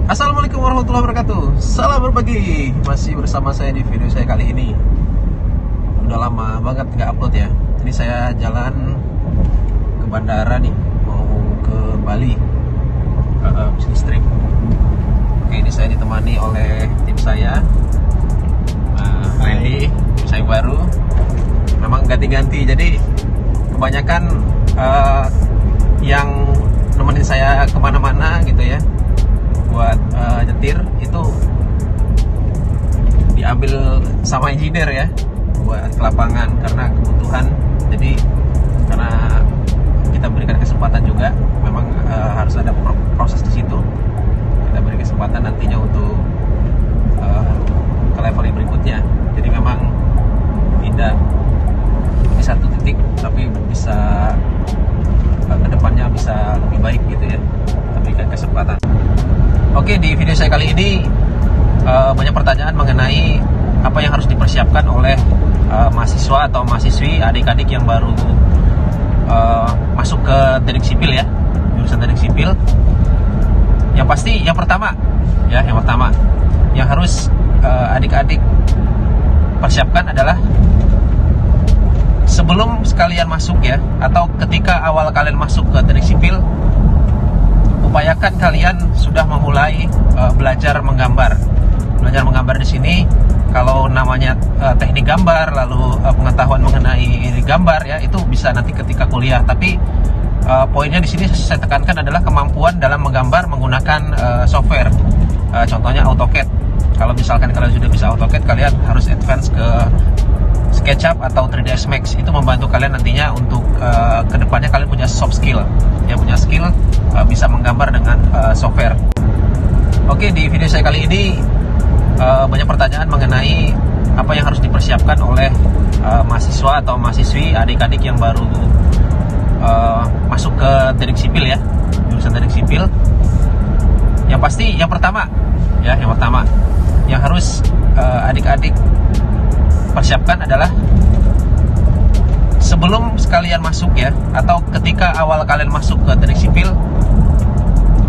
Assalamualaikum warahmatullahi wabarakatuh. Salam berbagi. Masih bersama saya di video saya kali ini. Udah lama banget nggak upload ya. Ini saya jalan ke bandara nih, mau ke Bali, bisnis trip. Oke, ini saya ditemani oleh tim saya, Randy, tim saya baru. Memang ganti-ganti, jadi kebanyakan yang nemenin saya kemana-mana gitu ya, buat nyetir itu diambil sama engineer ya, buat ke lapangan karena kebutuhan. Jadi karena kita berikan kesempatan juga, memang harus ada proses di situ. Kita beri kesempatan nantinya untuk ke level yang berikutnya. Jadi memang tidak di satu titik, tapi bisa kedepannya bisa lebih baik gitu ya. Kita berikan kesempatan. Oke, di video saya kali ini banyak pertanyaan mengenai apa yang harus dipersiapkan oleh mahasiswa atau mahasiswi, adik-adik yang baru masuk ke teknik sipil ya, jurusan teknik sipil. Yang pasti, yang pertama yang harus adik-adik persiapkan adalah sebelum sekalian masuk ya, atau ketika awal kalian masuk ke teknik sipil, upayakan kalian sudah memulai belajar menggambar. Belajar menggambar di sini, kalau namanya teknik gambar, lalu pengetahuan mengenai gambar ya, itu bisa nanti ketika kuliah. Tapi poinnya di sini saya tekankan adalah kemampuan dalam menggambar menggunakan software. Contohnya AutoCAD. Kalau misalkan kalian sudah bisa AutoCAD, kalian harus advance ke SketchUp atau 3ds Max. Itu membantu kalian nantinya untuk kedepannya kalian punya soft skill, ya, punya skill bisa menggambar dengan software. Oke, di video saya kali ini banyak pertanyaan mengenai apa yang harus dipersiapkan oleh mahasiswa atau mahasiswi, adik-adik yang baru masuk ke teknik sipil ya, jurusan teknik sipil. Yang pasti, yang pertama yang harus adik-adik persiapkan adalah sebelum sekalian masuk ya, atau ketika awal kalian masuk ke teknik sipil,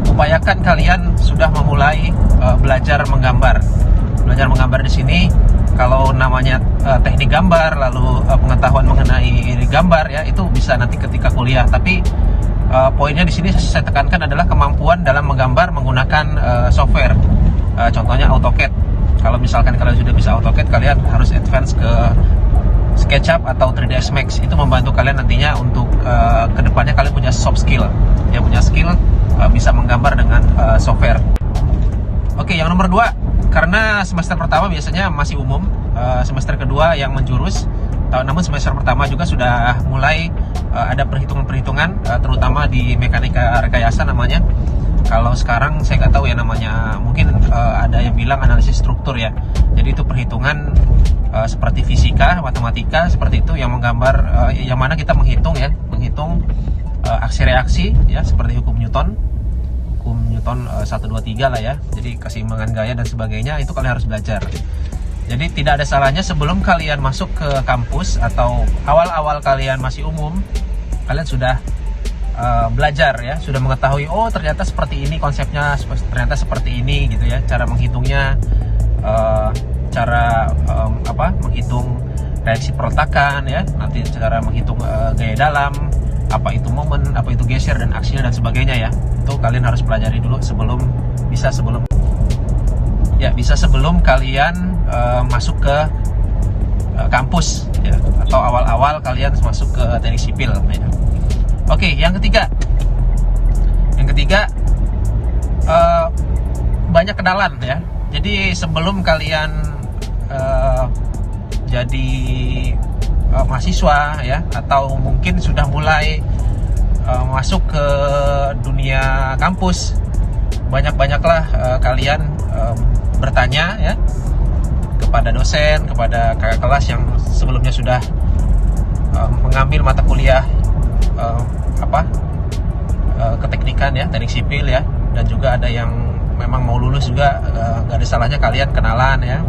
upayakan kalian sudah memulai belajar menggambar. Belajar menggambar di sini, kalau namanya teknik gambar, lalu pengetahuan mengenai gambar ya, itu bisa nanti ketika kuliah. Tapi poinnya di sini saya tekankan adalah kemampuan dalam menggambar menggunakan software. Contohnya AutoCAD. Kalau misalkan kalian sudah bisa AutoCAD, kalian harus advance ke SketchUp atau 3ds Max. Itu membantu kalian nantinya untuk kedepannya kalian punya soft skill, ya, punya skill bisa menggambar dengan software. Oke, yang nomor 2, karena semester pertama biasanya masih umum, semester kedua yang menjurus, namun semester pertama juga sudah mulai ada perhitungan-perhitungan, terutama di mekanika rekayasa namanya. Kalau sekarang saya nggak tahu ya namanya, mungkin ada yang bilang analisis struktur ya. Jadi itu perhitungan seperti fisika, matematika, seperti itu, yang menggambar, yang mana kita menghitung aksi reaksi ya, seperti hukum Newton 1, 2, 3 lah ya. Jadi keseimbangan gaya dan sebagainya, itu kalian harus belajar. Jadi tidak ada salahnya sebelum kalian masuk ke kampus atau awal-awal kalian masih umum, kalian sudah belajar ya, sudah mengetahui, oh ternyata seperti ini konsepnya, ternyata seperti ini gitu ya, cara menghitungnya, menghitung reaksi perletakan ya, nanti cara menghitung gaya dalam, apa itu momen, apa itu geser dan aksinya dan sebagainya ya. Itu kalian harus pelajari dulu sebelum kalian masuk ke kampus ya, atau awal-awal kalian masuk ke teknik sipil ya. Oke, yang ketiga banyak kenalan ya. Jadi sebelum kalian jadi mahasiswa ya, atau mungkin sudah mulai masuk ke dunia kampus, banyak-banyaklah kalian bertanya ya kepada dosen, kepada kakak kelas yang sebelumnya sudah mengambil mata kuliah keteknikan ya, teknik sipil ya, dan juga ada yang memang mau lulus juga. Gak ada salahnya kalian kenalan ya,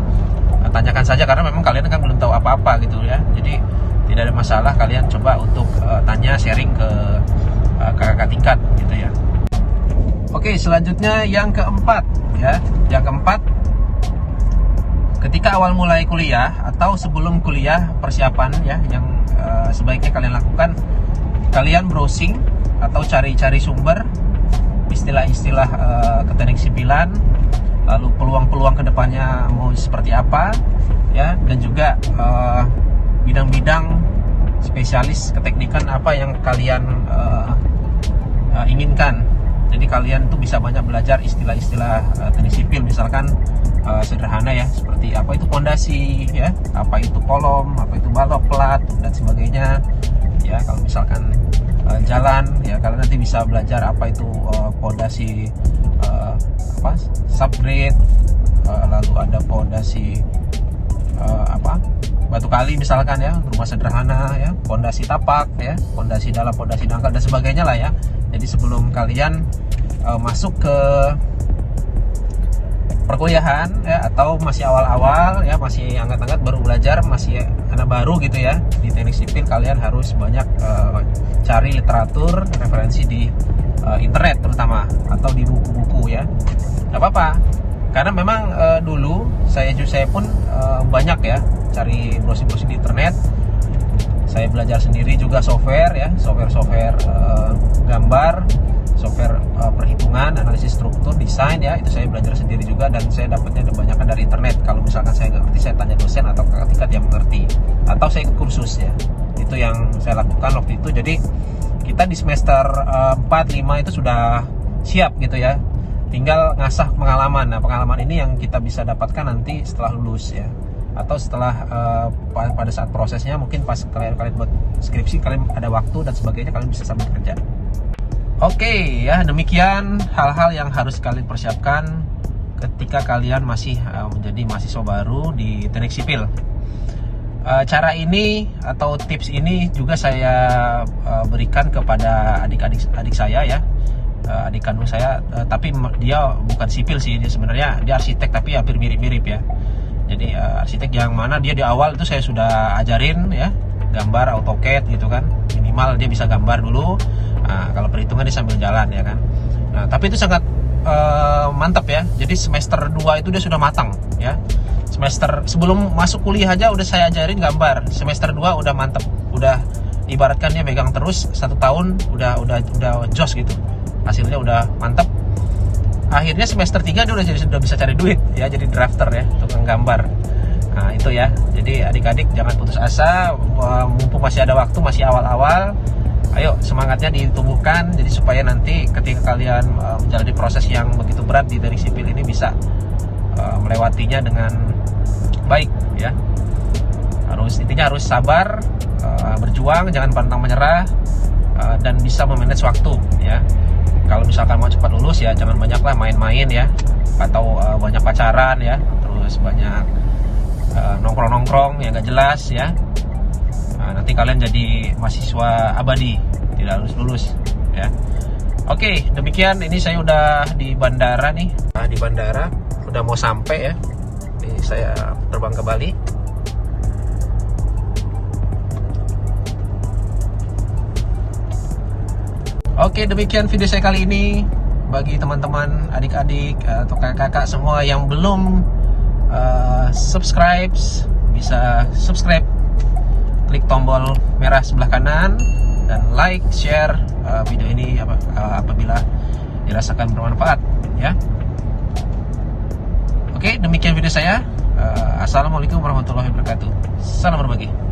tanyakan saja karena memang kalian kan belum tahu apa-apa gitu ya. Jadi tidak ada masalah kalian coba untuk tanya, sharing ke kakak tingkat gitu ya. Oke, selanjutnya yang keempat ya. Yang keempat, ketika awal mulai kuliah atau sebelum kuliah, persiapan ya yang sebaiknya kalian lakukan, kalian browsing atau cari-cari sumber istilah-istilah keteknik sipilan, lalu peluang-peluang kedepannya mau seperti apa ya, dan juga bidang-bidang spesialis keteknikan apa yang kalian inginkan. Jadi kalian tuh bisa banyak belajar istilah-istilah teknik sipil, misalkan sederhana ya, seperti apa itu pondasi ya, apa itu kolom, apa itu balok, plat, dan sebagainya ya. Kalau misalkan jalan ya, kalian nanti bisa belajar apa itu pondasi subgrade, lalu ada pondasi batu kali misalkan ya, rumah sederhana ya, pondasi tapak ya, pondasi dalam, pondasi dangkal, dan sebagainya lah ya. Jadi sebelum kalian masuk ke perkuliahan ya, atau masih awal-awal ya, masih angkat-angkat baru belajar, masih anak baru gitu ya di teknik sipil, kalian harus banyak cari literatur, referensi di internet terutama, atau di buku-buku ya. Gak apa-apa, karena memang dulu saya pun banyak ya cari browsing-browsing di internet. Saya belajar sendiri juga software ya, software gambar, software perhitungan, analisis struktur, desain ya, itu saya belajar sendiri juga, dan saya dapatnya kebanyakan dari internet. Kalau misalkan saya nggak ngerti, saya tanya dosen atau kakak tingkat yang mengerti, atau saya ikut kursus ya. Itu yang saya lakukan waktu itu. Jadi kita di semester 4-5 itu sudah siap gitu ya, tinggal ngasah pengalaman. Nah, pengalaman ini yang kita bisa dapatkan nanti setelah lulus ya, atau setelah pada saat prosesnya, mungkin pas kalian buat skripsi, kalian ada waktu dan sebagainya, kalian bisa sambil kerja. Oke ya, demikian hal-hal yang harus kalian persiapkan ketika kalian masih menjadi mahasiswa baru di teknik sipil. Cara ini atau tips ini juga saya berikan kepada adik saya ya, adik kandung saya, tapi dia bukan sipil sih, dia sebenarnya dia arsitek, tapi hampir mirip-mirip ya. Jadi arsitek yang mana dia di awal itu saya sudah ajarin ya, gambar AutoCAD gitu kan, minimal dia bisa gambar dulu. Nah, kalau perhitungan dia sambil jalan ya kan. Nah, tapi itu sangat mantap ya. Jadi semester 2 itu dia sudah matang ya. Semester sebelum masuk kuliah aja udah saya ajarin gambar. Semester 2 udah mantap. Udah ibaratkan dia megang terus 1 tahun udah jos gitu. Hasilnya udah mantap. Akhirnya semester 3 dia sudah bisa cari duit ya, jadi drafter ya, tukang gambar. Nah, itu ya. Jadi adik-adik jangan putus asa, mumpung masih ada waktu, masih awal-awal. Ayo semangatnya ditumbuhkan, jadi supaya nanti ketika kalian menjalani proses yang begitu berat di teknik sipil ini bisa melewatinya dengan baik ya. Intinya harus sabar, berjuang, jangan pantang menyerah, dan bisa memanage waktu ya. Kalau misalkan mau cepat lulus ya jangan banyaklah main-main ya, atau banyak pacaran ya, terus banyak nongkrong-nongkrong yang gak jelas ya. Nah, nanti kalian jadi mahasiswa abadi, tidak lulus ya. Oke, demikian, ini saya udah di bandara nih. Nah, di bandara udah mau sampai ya. Ini saya terbang ke Bali. Oke, demikian video saya kali ini. Bagi teman-teman, adik-adik atau kakak-kakak semua yang belum subscribe, bisa subscribe, klik tombol merah sebelah kanan, dan like, share video ini apabila dirasakan bermanfaat ya. Oke, demikian video saya. Assalamualaikum warahmatullahi wabarakatuh. Salam berbagi.